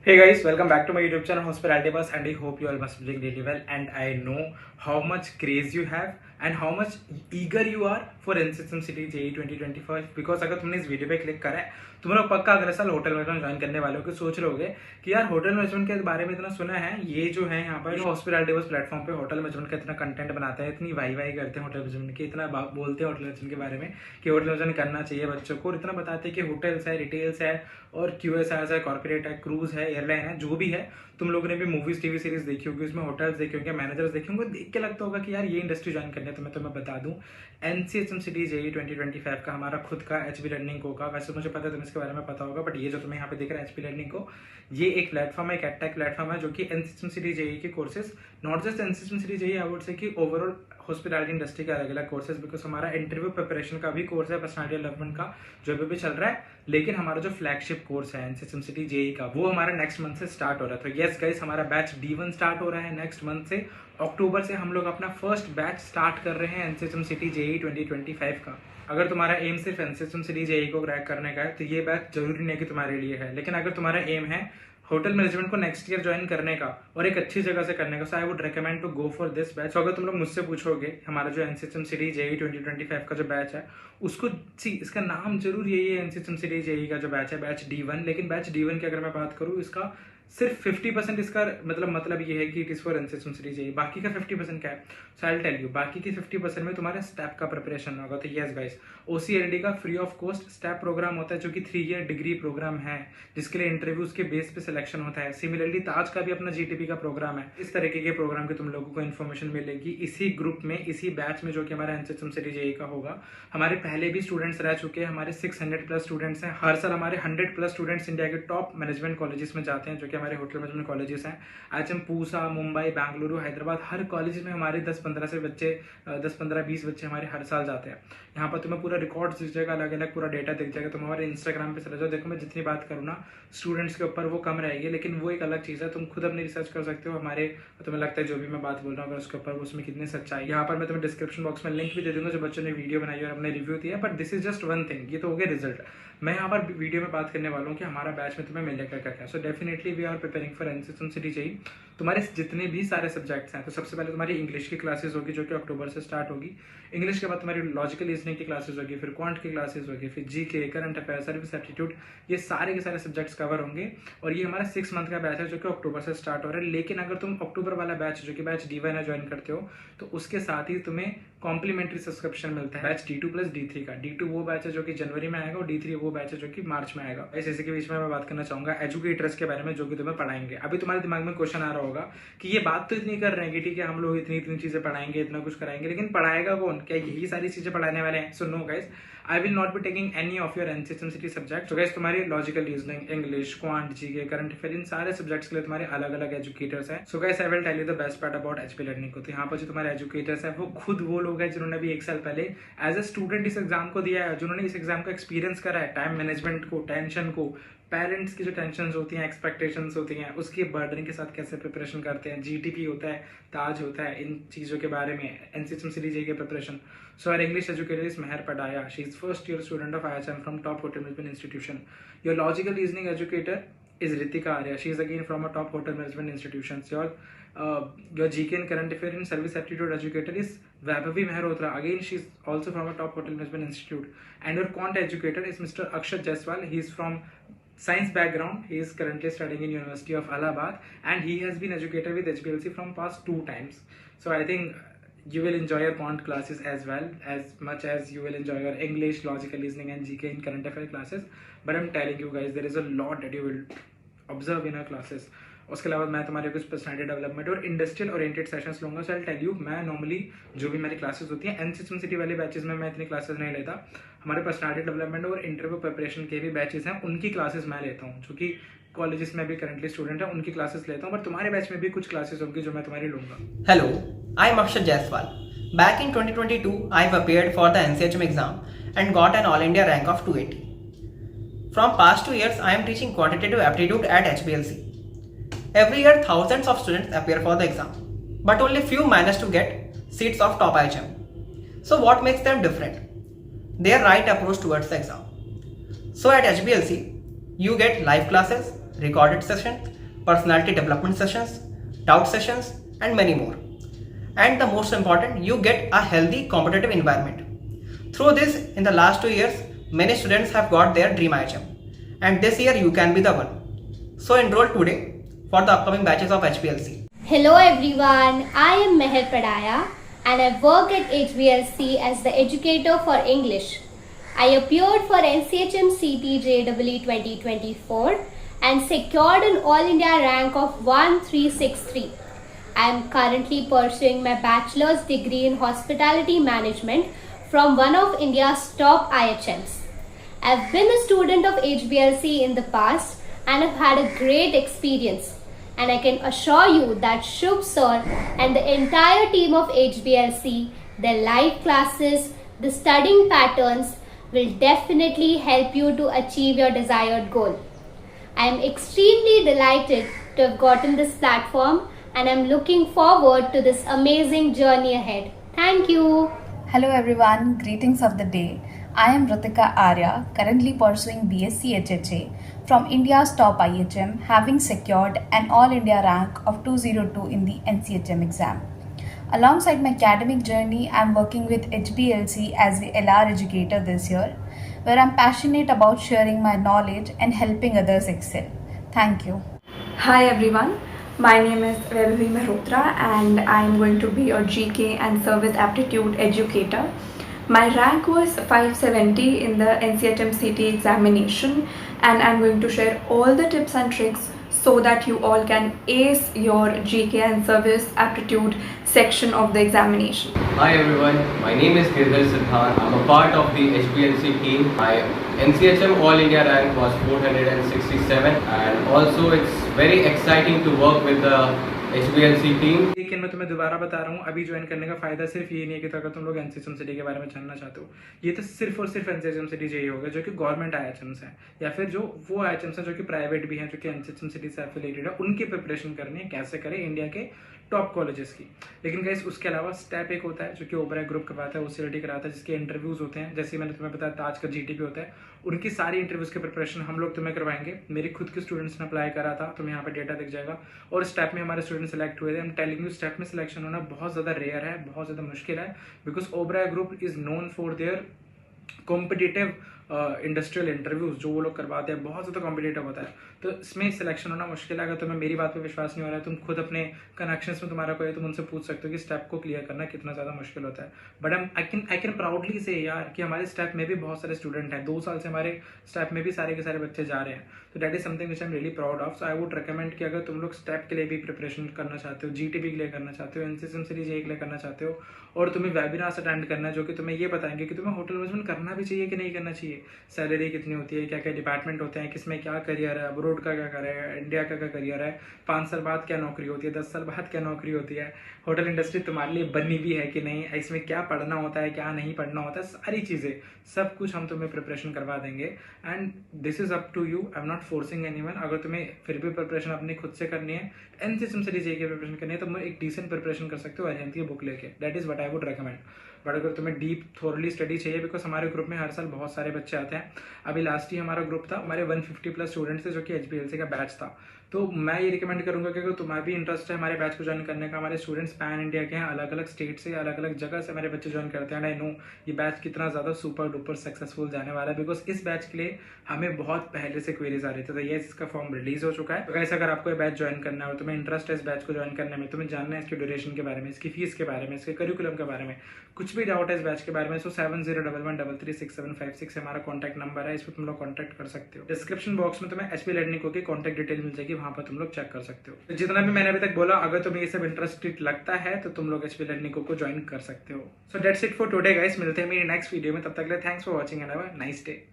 Hey guys, welcome back to my YouTube channel Hospitality Bus, and I hope you all must be doing really well. And I know how much craze you have and how much eager you are for NCSM City JE 2025. Because अगर तुमने इस video पे click करा है, तुम लोग पक्का अगले साल होटल मैनेजमेंट ज्वाइन करने वाले हो कि सोच रहे होगे कि यार होटल मैनेजमेंट के बारे में इतना सुना है, ये जो है यहाँ पर हॉस्पिटैलिटी बस प्लेटफॉर्म पे होटल मैनेजमेंट का इतना कंटेंट बनाते हैं, इतनी वाई वाई करते हैं होटल मैनेजमेंट की, इतना बोलते हैं होटल मैनेजमेंट के बारे में कि होटल मैनेजमेंट करना चाहिए बच्चों को, और इतना बताते हैं कि होटल्स है, रिटेल्स है और QSRs है, कॉर्पोरेट है, क्रूज है, एयरलाइन है, जो भी है। तुम लोगों ने भी मूवीज टीवी सीरीज देखी होगी, उसमें होटल्स देखे होंगे, मैनेजर्स देखे होंगे, देख के लगता होगा कि यार ये इंडस्ट्री ज्वाइन करनी है। तो मैं तुम्हें बता दूं, NCSM सिटी JE 2025 का हमारा खुद का HB लर्निंग को का, वैसे मुझे पता है तुम्हें इसके बारे में पता होगा, बट ये जो तुम्हें यहाँ पे दिख रहा है HB लर्निंग को, ये एक प्लेटफॉर्म है, एक एडटेक प्लेटफॉर्म है जो कि NCSM सिटी JE के courses, not just NCSM city JE, I would say कि ओवरऑल हॉस्पिटैलिटी इंडस्ट्री के अलग अलग कोर्सेज, बिकॉज हमारा इंटरव्यू प्रिपरेशन का भी कोर्स है, पर्सनालिटी डेवलपमेंट का जो अभी भी चल रहा है, लेकिन हमारा जो फ्लैगशिप कोर्स है NCSM सिटी JE का, वो हमारा नेक्स्ट मंथ से स्टार्ट हो रहा है। तो यस गाइस, हमारा बैच D1 स्टार्ट हो रहा है नेक्स्ट मंथ से, अक्टूबर से हम लोग अपना फर्स्ट बैच स्टार्ट कर रहे हैं NCSM सिटी JE 2025 का। अगर तुम्हारा एम सिर्फ NCSM सिटी JE को क्रैक करने का है तो ये बैच जरूरी नहीं कि तुम्हारे लिए है, लेकिन अगर तुम्हारा एम है होटल मैनेजमेंट को नेक्स्ट ईयर ज्वाइन करने का और एक अच्छी जगह से करने का, so I would recommend to go for this batch. अगर तुम लोग मुझसे पूछोगे हमारा जो NCSM सिटी JE 2025 का जो बैच है उसको इसका नाम जरूर यही है, NCSM सिटी JE का जो बैच है, बैच D1, लेकिन बैच D1 की अगर मैं बात करूँ, इसका सिर्फ 50% इसका मतलब ये है कि it is for NCSM city JE। बाकी का 50% क्या है, सो आई विल टेल यू। बाकी की 50% में तुम्हारा स्टेप का प्रिपरेशन होगा। तो यस गाइस, OCLD का free of cost step program होता है जो कि 3 ईयर डिग्री प्रोग्राम है, जिसके लिए इंटरव्यूज के बेस पे सिलेक्शन होता है। सिमिलरली ताज का भी अपना GTP का प्रोग्राम है। इस तरीके के प्रोग्राम की तुम लोगों को इन्फॉर्मेशन मिलेगी इसी ग्रुप में, इसी बैच में, जो कि हमारा NCSM सिटी JE का होगा। हमारे पहले भी स्टूडेंट्स रह चुके हैं, हमारे 600+ स्टूडेंट्स हैं। हर साल हमारे 100+ स्टूडेंट्स इंडिया के टॉप मैनेजमेंट कॉलेजेस में जाते हैं, जो कि हमारे होटल मैनेजमेंट कॉलेजेस हैं। HM पूसा, मुंबई, बेंगलुरु, हैदराबाद, हर कॉलेज में हमारे 10-15 बच्चे हमारे हर साल जाते हैं। यहाँ पर तुम्हें पूरा रिकॉर्ड दिख जाएगा, अलग अलग पूरा डेटा दिख जाएगा। तुम हमारे इंस्टाग्राम पे चले जाओ, देखो मैं जितनी बात करूँ ना स्टूडेंट्स के ऊपर वो कम रहेगी, लेकिन वो एक अलग चीज़ है, तुम खुद अपनी रिसर्च कर सकते हो। हमारे तुम्हें लगता है जो भी मैं बात बोल रहा हूँ अगर उसके ऊपर उसमें कितनी सच्चाई, यहाँ पर मैं तुम्हें डिस्क्रिप्शन बॉक्स में लिंक भी दे दूंगा जो बच्चों ने वीडियो बनाई और अपने रिव्यू दिया। But this is just one thing, ये तो हो गया रिजल्ट। मैं यहाँ पर वीडियो में बात करने वाला हूँ कि हमारा बैच में तुम्हें मिलेगा क्या क्या। So definitely we are preparing for NCSM city JE। तुम्हारे जितने भी सारे सब्जेक्ट्स हैं, तो सबसे पहले तुम्हारी इंग्लिश की क्लासेस होगी जो कि अक्टूबर से स्टार्ट होगी। इंग्लिश के बाद तुम्हारी लॉजिकल रीजनिंग की क्लासेस होगी, फिर क्वांट की क्लासेस होगी, फिर GK, current affair, service aptitude, ये सारे के सारे सब्जेक्ट्स कवर होंगे। और ये हमारा 6 मंथ का बैच है जो कि अक्टूबर से स्टार्ट हो रहा है। लेकिन अगर तुम अक्टूबर वाला बैच जो कि बैच D1 है ज्वाइन करते हो, तो उसके साथ ही तुम्हें कॉम्प्लीमेंट्री सब्सक्रिप्शन मिलता है बैच D2 प्लस D3 का। D2 वो बैच है जो कि जनवरी में आएगा और D3 वो बैच है जो कि मार्च में आएगा। इसी के बीच में मैं बात करना चाहूंगा एजुकेटर्स के बारे में जो कि तुम्हें पढ़ाएंगे। अभी तुम्हारे दिमाग में क्वेश्चन आ रहा होगा कि ये बात तो इतनी कर रहे हैं कि ठीक है हम लोग इतनी इतनी चीजें पढ़ाएंगे, इतना कुछ कराएंगे, लेकिन पढ़ाएगा कौन? क्या यही सारी चीजें पढ़ाने वाले हैं? So no guys, I will not be taking any of your NCSM city subject. तो गाइस, तुम्हारी logical reasoning, English, quant, GK, current affair, इन सारे सब्जेक्ट्स के लिए तुम्हारे अलग अलग एजुकेटर्स हैं। So guys, I will tell you the best part about HB learning को। तो यहाँ पर जो तुम्हारे एजुकेटर्स हैं वो खुद वो लोग हैं जिन्होंने भी 1 साल पहले एज ए स्टूडेंट इस एग्जाम को दिया है, जिन्होंने इस एग्जाम का एक्सपीरियंस करा है, टाइम मैनेजमेंट को, टेंशन को, पेरेंट्स की जो टेंशन होती हैं, एक्सपेक्टेशंस होती हैं, उसकी बर्डन के साथ कैसे प्रिपरेशन करते हैं, GTP होता है, ताज होता है, इन चीज़ों के बारे में NCSM सिटी JE के preparation. So our English educator is Mehar Padaya, she is first year student of IHM from top hotel management institution. Your logical reasoning educator is Ritika Arya. She is again from a top hotel management institutions. Your GK and current affair and service aptitude educator is Vaibhavi Mehrotra. Again, she is also from a top hotel management institute. And your quant educator is Mr. Akshat Jaiswal. He is from science background. He is currently studying in University of Allahabad, and he has been educated with HPLC from past 2 times. So I think you will enjoy your quant classes as well, as much as you will enjoy your English, logical reasoning and GK and current affair classes. But I'm telling you guys, there is a lot that you will observe in classes. उसके अलावा मैं तुम्हारे कुछ personality development और industrial oriented sessions लूंगा। सो I tell you, मैं normally जो भी मेरी क्लासेस होती हैं NCSM सिटी वाले बैचेस में मैं इतनी क्लासेस नहीं लेता। हमारे पर्सनैलिटी डेवलपमेंट और इंटरव्यू प्रिपरेशन के भी बैचेस हैं, उनकी क्लासेस मैं लेता हूँ, जो कि कॉलेजेस में भी करंटली स्टूडेंट है उनकी क्लासेस लेता हूँ। बट तुम्हारे बैच में भी कुछ क्लासेस होंगी जो मैं तुम्हारी लूंगा। Hello, I am Akshat Jaiswal. Back in 2022, I have appeared for the NCHM exam and got an All India rank of 280. From past 2 years, I am teaching quantitative aptitude at HPLC. Every year, thousands of students appear for the exam, but only few manage to get seats of top IHM. So what makes them different? Their right approach towards the exam. So at HPLC, you get live classes, recorded sessions, personality development sessions, doubt sessions, and many more. And the most important, you get a healthy competitive environment. Through this, in the last 2 years, many students have got their dream IHM, and this year you can be the one. So enroll today for the upcoming batches of HPLC. Hello everyone, I am Meher Padaya and I work at HBLC as the educator for English. I appeared for NCHM CT JEE 2024 and secured an All India rank of 1363. I am currently pursuing my bachelor's degree in hospitality management from one of India's top IHMs. I've been a student of HBLC in the past and have had a great experience. And I can assure you that Shubh sir and the entire team of HBLC, their live classes, the studying patterns will definitely help you to achieve your desired goal. I am extremely delighted to have gotten this platform and I'm looking forward to this amazing journey ahead. Thank you. Hello everyone, greetings of the day. I am Ritika Arya, currently pursuing BSc HHA from India's top IHM, having secured an All India rank of 202 in the NCHM exam. Alongside my academic journey, I am working with HBLC as the LR educator this year, where I am passionate about sharing my knowledge and helping others excel. Thank you. Hi everyone, my name is Vaibhavi Mehrotra and I am going to be your GK and Service Aptitude educator. My rank was 570 in the NCHM CT examination and I'm going to share all the tips and tricks so that you all can ace your GK and Service Aptitude section of the examination. Hi everyone, my name is Girdhar Siddhan. I'm a part of the HPLC team. My NCHM All India rank was 467 and also it's very exciting to work with the HBLC team. लेकिन मैं तुम्हें दोबारा बता रहा हूँ, अभी join करने का फायदा सिर्फ ये नहीं है कि अगर तुम लोग एनसीएचएम सिटी के बारे में जानना चाहते हो, ये तो सिर्फ और सिर्फ एनसीएचएम सिटी चाहिए होगा जो कि गवर्नमेंट आईएचएम्स हैं या फिर जो वो आईएचएम्स हैं जो कि प्राइवेट भी हैं जो कि एनसीएचएम सिटी से एफिलिएटेड है, उनकी प्रिपरेशन करनी है कैसे करें इंडिया के टॉप कॉलेजेस की। लेकिन गाइस उसके अलावा स्टेप एक होता है जो कि ओबराय ग्रुप करवाता है, ओसीएलटी कराता है, जिसके इंटरव्यूज होते हैं, जैसे मैंने तुम्हें बताया ताज का जीटीपी होता है, उनकी सारी इंटरव्यूज की प्रिपरेशन हम लोग तुम्हें करवाएंगे। मेरे खुद के स्टूडेंट्स ने अप्लाई करा था, तुम्हें यहाँ पे डेटा दिख जाएगा और स्टेप में हमारे स्टूडेंट सेलेक्ट हुए थे। हम टेलिंग यू स्टेप में सिलेक्शन होना बहुत ज़्यादा रेयर है, बहुत ज़्यादा मुश्किल है, because Oberoi group is known for their competitive industrial interviews जो वो लोग करवाते हैं, बहुत ज़्यादा कॉम्पिटिटिव होता है, तो इसमें सिलेक्शन होना मुश्किल है। अगर तुम्हें मेरी बात पे विश्वास नहीं हो रहा है, तुम खुद अपने कनेक्शंस में तुम्हारा कोई है, तुम उनसे पूछ सकते हो कि स्टेप को क्लियर करना कितना ज़्यादा मुश्किल होता है। बट आई कैन प्राउडली से यार कि हमारे स्टेप में भी बहुत सारे स्टूडेंट हैं, 2 साल से हमारे स्टेप में भी सारे के सारे बच्चे जा रहे हैं, तो that is something which I am really proud of. So I would recommend कि अगर तुम लोग स्टेप के लिए भी प्रिपरेशन करना चाहते हो, जीटीपी के लिए करना चाहते हो, एनसीएचएम सीरीज के लिए करना चाहते हो और तुम्हें वेबिनार्स अटेंड करना है जो कि तुम्हें ये बताएंगे कि तुम्हें होटल मैनेजमेंट करना भी चाहिए कि नहीं करना चाहिए, सैलरी कितनी होती है, क्या क्या डिपार्टमेंट होते हैं, किसमें क्या करियर है, अब्रोड का क्या करियर है, इंडिया का क्या करियर है, 5 साल बाद क्या नौकरी होती है, 10 साल बाद क्या नौकरी होती है, होटल इंडस्ट्री तुम्हारे लिए बनी भी है कि नहीं, इसमें क्या पढ़ना होता है, क्या नहीं पढ़ना होता है, सारी चीज़ें सब कुछ हम तुम्हें प्रिपरेशन करवा देंगे। And this is up to you, I am not forcing anyone. अगर तुम्हें फिर भी प्रिपरेशन अपनी खुद से करनी है, एनसीएचएम से जेईई की प्रिपरेशन करनी है, तो मैं एक डिसेंट प्रिपरेशन कर सकते हो अरिहंत की बुक लेके, that is what I would recommend. But अगर तुम्हें डीप थोरली स्टडी चाहिए, बिकॉज हमारे ग्रुप में हर साल बहुत सारे बच्चे आते हैं, अभी लास्ट ही हमारा ग्रुप था, हमारे 150+ स्टूडेंट्स थे जो कि एचबीएलसी का बैच था, तो मैं ये रिकमेंड करूंगा कि अगर तुम्हारा भी इंटरेस्ट है हमारे बैच को ज्वाइन करने का, हमारे स्टूडेंट्स पैन इंडिया के हैं, अलग अलग स्टेट से, अलग अलग जगह से हमारे बच्चे ज्वाइन करते हैं। आई नो ये बैच कितना ज़्यादा सुपर डुपर सक्सेसफुल जाने वाला है, बिकॉज इस बैच के लिए हमें बहुत पहले से क्वेरीज आ रही थी, तो ये इसका फॉर्म रिलीज हो चुका है। तो गाइस अगर आपको ये बैच ज्वाइन करना है और तुम्हें इंटरेस्ट है इस बैच को ज्वाइन करने में, तुम्हें जानना है इसके ड्यूरेशन के बारे में, इसकी फीस के बारे में, इसके करिकुलम के बारे में, कुछ भी डाउट है इस बैच के बारे में, सो 7011336756 हमारा कॉन्टैक्ट नंबर है, इस पर तुम लोग कॉन्टैक्ट कर सकते हो। डिस्क्रिप्शन बॉक्स में तुम्हें एचपी लर्निंग की कॉन्टैक्ट डिटेल मिल जाएगी, वहां पर तुम लोग चेक कर सकते हो। तो जितना भी मैंने अभी तक बोला, अगर तुम्हें ये सब इंटरेस्टेड लगता है तो तुम लोग एचपी लर्निंग को ज्वाइन कर सकते हो। So that's it for today guys, मिलते हैं मेरी नेक्स्ट वीडियो में, तब तक के लिए thanks for watching and have a nice day.